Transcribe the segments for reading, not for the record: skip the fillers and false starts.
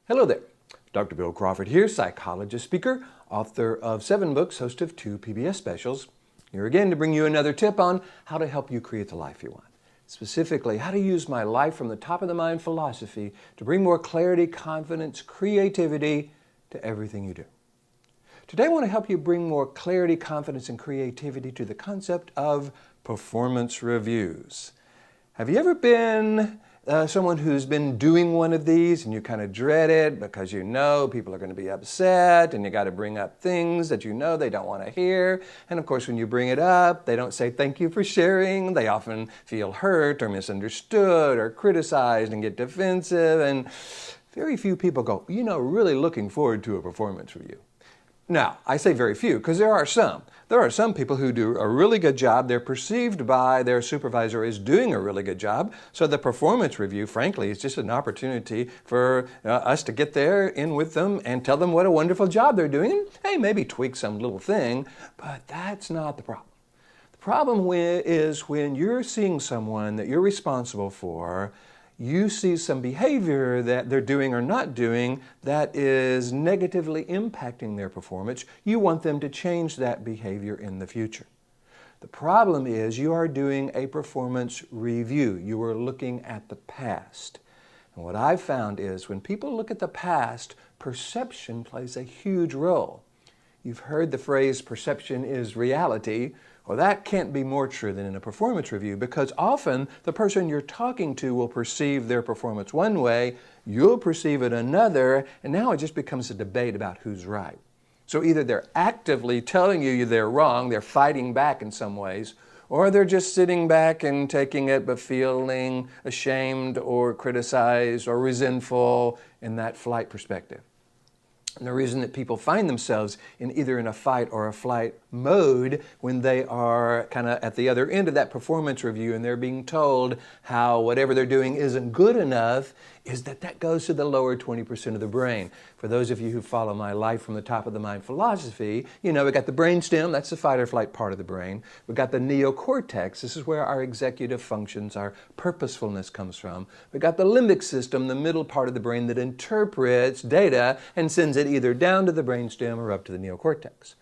Hello there. Dr. Bill Crawford here, psychologist, speaker, author of 7 books, host of 2 PBS specials. Here again to bring you another tip on how to help you create the life you want. Specifically, how to use my life from the top of the mind philosophy to bring more clarity, confidence, creativity to everything you do. Today I want to help you bring more clarity, confidence, and creativity to the concept of performance reviews. Have you ever been someone who's been doing one of these and you kind of dread it because you know people are going to be upset and you got to bring up things that you know they don't want to hear. And of course, when you bring it up, they don't say thank you for sharing. They often feel hurt or misunderstood or criticized and get defensive. And very few people go, really looking forward to a performance review. Now, I say very few because there are some. There are some people who do a really good job. They're perceived by their supervisor as doing a really good job. So the performance review, frankly, is just an opportunity for us to get there in with them and tell them what a wonderful job they're doing. And, hey, maybe tweak some little thing, but that's not the problem. The problem is when you're seeing someone that you're responsible for, you see some behavior that they're doing or not doing that is negatively impacting their performance. You want them to change that behavior in the future. The problem is you are doing a performance review. You are looking at the past. And what I've found is when people look at the past, perception plays a huge role. You've heard the phrase, perception is reality. Well, that can't be more true than in a performance review because often the person you're talking to will perceive their performance one way, you'll perceive it another, and now it just becomes a debate about who's right. So either they're actively telling you they're wrong, they're fighting back in some ways, or they're just sitting back and taking it but feeling ashamed or criticized or resentful in that flight perspective. And the reason that people find themselves in either in a fight or a flight mode when they are kind of at the other end of that performance review and they're being told how whatever they're doing isn't good enough is that goes to the lower 20% of the brain. For those of you who follow my life from the top of the mind philosophy, we got the brainstem, that's the fight or flight part of the brain. We've got the neocortex, this is where our executive functions, our purposefulness comes from. We've got the limbic system, the middle part of the brain that interprets data and sends it either down to the brainstem or up to the neocortex.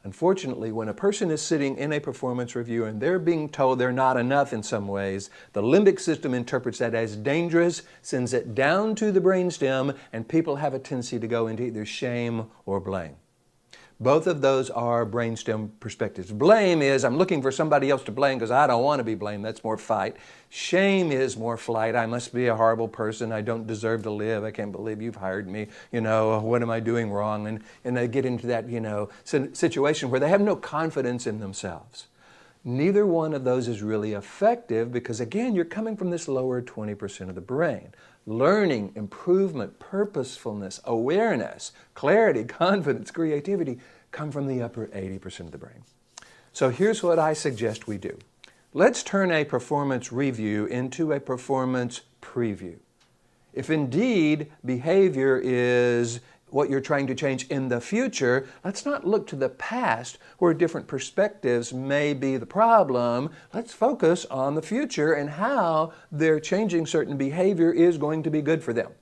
Unfortunately, when a person is sitting in a performance review and they're being told they're not enough in some ways, the limbic system interprets that as dangerous, sends it down to the brainstem, and people have a tendency to go into either shame or blame. Both of those are brainstem perspectives. Blame is, I'm looking for somebody else to blame because I don't want to be blamed. That's more fight. Shame is more flight. I must be a horrible person. I don't deserve to live. I can't believe you've hired me. What am I doing wrong? And they get into that, situation where they have no confidence in themselves. Neither one of those is really effective because, again, you're coming from this lower 20% of the brain. Learning, improvement, purposefulness, awareness, clarity, confidence, creativity come from the upper 80% of the brain. So here's what I suggest we do. Let's turn a performance review into a performance preview. If indeed behavior is what you're trying to change in the future, let's not look to the past where different perspectives may be the problem. Let's focus on the future and how they're changing certain behavior is going to be good for them.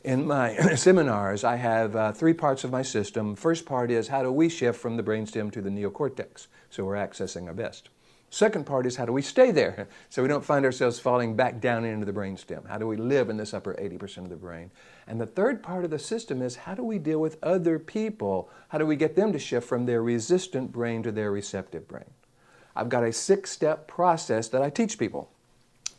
In my seminars, I have 3 parts of my system. First part is how do we shift from the brainstem to the neocortex so we're accessing our best. Second part is how do we stay there so we don't find ourselves falling back down into the brainstem? How do we live in this upper 80% of the brain? And the third part of the system is how do we deal with other people? How do we get them to shift from their resistant brain to their receptive brain? I've got a 6-step process that I teach people.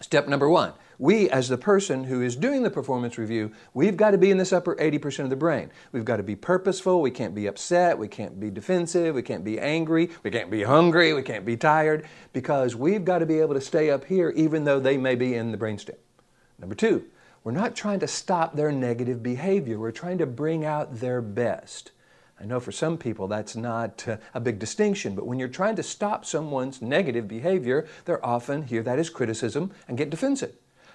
Step number 1, we as the person who is doing the performance review, we've got to be in this upper 80% of the brain. We've got to be purposeful, we can't be upset, we can't be defensive, we can't be angry, we can't be hungry, we can't be tired, because we've got to be able to stay up here even though they may be in the brainstem. Number 2, we're not trying to stop their negative behavior, we're trying to bring out their best. I know for some people that's not a big distinction, but when you're trying to stop someone's negative behavior, they're often hear that as criticism and get defensive.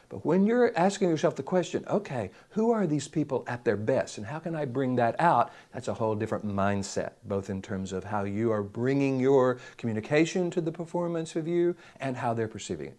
But when you're asking yourself the question, okay, who are these people at their best and how can I bring that out? That's a whole different mindset, both in terms of how you are bringing your communication to the performance review and how they're perceiving it.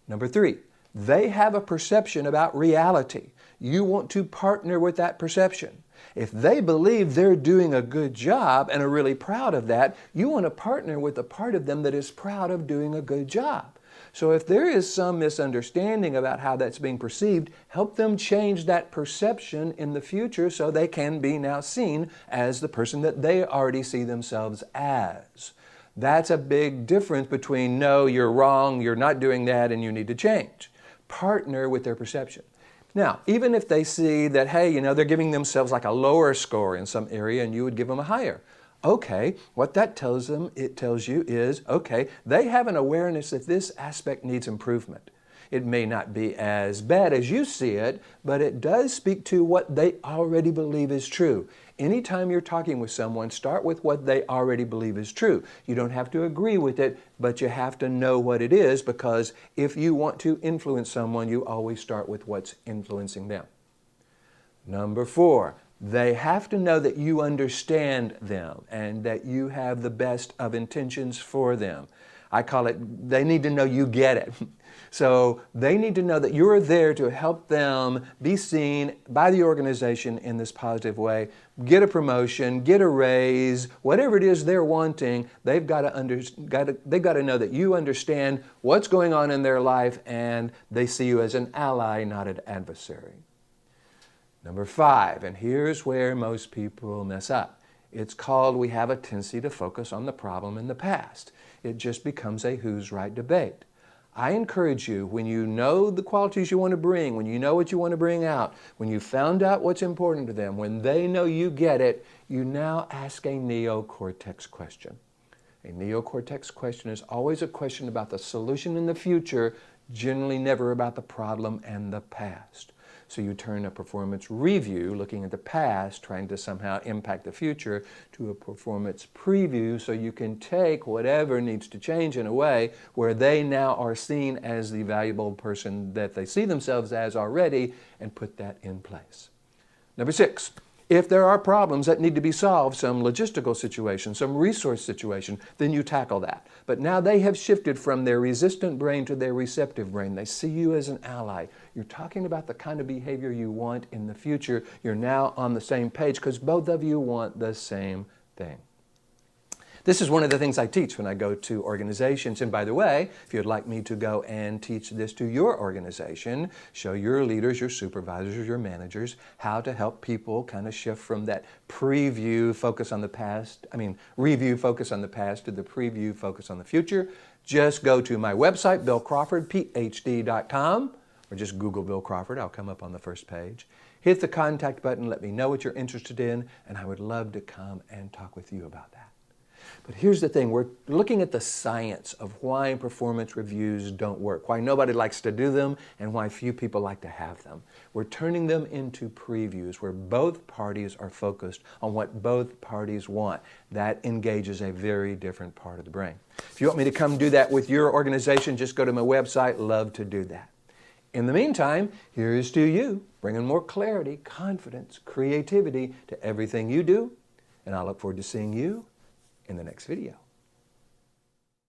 Number 3, they have a perception about reality. you want to partner with that perception. If they believe they're doing a good job and are really proud of that, you want to partner with the part of them that is proud of doing a good job. So if there is some misunderstanding about how that's being perceived, help them change that perception in the future so they can be now seen as the person that they already see themselves as. That's a big difference between, no, you're wrong, you're not doing that, and you need to change. Partner with their perception. Now, even if they see that, hey, they're giving themselves like a lower score in some area and you would give them a higher. Okay, what that tells them, it tells you is, okay, they have an awareness that this aspect needs improvement. It may not be as bad as you see it, but it does speak to what they already believe is true. Anytime you're talking with someone, start with what they already believe is true. You don't have to agree with it, but you have to know what it is, because if you want to influence someone, you always start with what's influencing them. Number 4. They have to know that you understand them and that you have the best of intentions for them. I call it, they need to know you get it. So they need to know that you're there to help them be seen by the organization in this positive way, get a promotion, get a raise, whatever it is they're wanting. They've got to know that you understand what's going on in their life and they see you as an ally, not an adversary. Number 5, and here's where most people mess up. It's called, we have a tendency to focus on the problem in the past. It just becomes a who's right debate. I encourage you, when you know the qualities you want to bring, when you know what you want to bring out, when you found out what's important to them, when they know you get it, you now ask a neocortex question. A neocortex question is always a question about the solution in the future, generally never about the problem and the past. So you turn a performance review, looking at the past, trying to somehow impact the future, to a performance preview so you can take whatever needs to change in a way where they now are seen as the valuable person that they see themselves as already, and put that in place. Number 6. If there are problems that need to be solved, some logistical situation, some resource situation, then you tackle that. But now they have shifted from their resistant brain to their receptive brain. They see you as an ally. You're talking about the kind of behavior you want in the future. You're now on the same page because both of you want the same thing. This is one of the things I teach when I go to organizations. And by the way, if you'd like me to go and teach this to your organization, show your leaders, your supervisors, your managers, how to help people kind of shift from that review, focus on the past, to the preview, focus on the future, just go to my website, billcrawfordphd.com, or just Google Bill Crawford. I'll come up on the first page. Hit the contact button, let me know what you're interested in, and I would love to come and talk with you about that. But here's the thing, we're looking at the science of why performance reviews don't work, why nobody likes to do them, and why few people like to have them. We're turning them into previews where both parties are focused on what both parties want. That engages a very different part of the brain. If you want me to come do that with your organization, just go to my website, love to do that. In the meantime, here's to you, bringing more clarity, confidence, creativity to everything you do, and I look forward to seeing you in the next video.